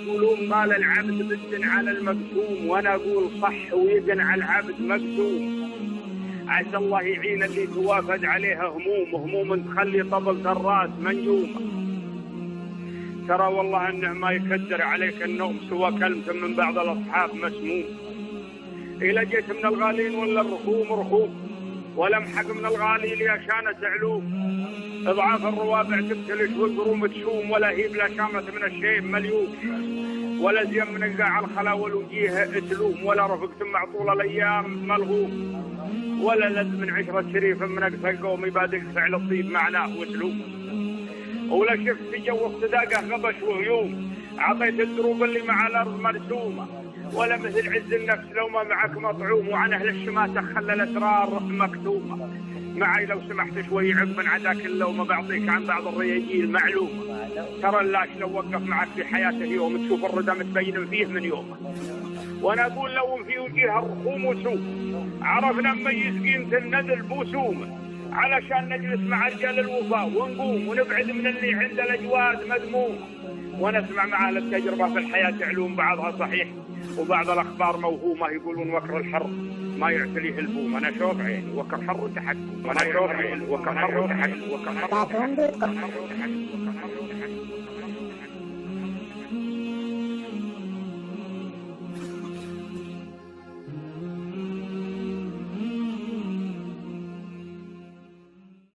يقولون قال العبد بدن على المقسوم، وانا اقول صح ويدن على العبد مقسوم. عسى الله يعين اللي توافد عليها هموم تخلي طبلة الراس منجومة. ترى والله انه ما يكدر عليك النوم سوى كلمة من بعض الاصحاب مسموم. إذا جيت من الغالين ولا الرخوم ولا محق من الغالي لي شانة علوم. اضعاف الروابع تبتلش والقروم تشوم، ولا هي بلا شامة من الشيء مليوم. ولا زين من القاع الخلاول وجيه تلوم، ولا رفقت مع طول الايام ملغوم. ولا لد من عشرة شريف من اقصى القوم يبادق فعل الطيب معناه وسلوم. ولا شفت في جو اصطداقه غبش وهيوم، عطيت الدروب اللي مع الارض مرسومه. ولا مثل عز النفس لو ما معك مطعوم، وعن اهل الشماتة خلى الاسرار مكتومه. معي لو سمحت شوي عقب من عداك اللومه، بعطيك عن بعض الرياجيل معلومه. ترى اللاش لو وقف معك في حياته يوم تشوف الردى متبين فيه من يومه. وانا اقول لو في وجيه الرخوم وسوم، عرفنا نميز قيمه الندل بوسومه. علشان نجلس مع رجال الوفاء ونقوم ونبعد من اللي عند الاجواد مذمومه. ونسمع مع اهل التجربه في الحياه علوم، بعضها صحيح وبعض الاخبار موهومه. يقولون وكر الحر ما يعتليه البوم. انا شوف عيني وكر حر تحكم، انا شوف عيني وكر حر تحكم، وكر حر تحكم.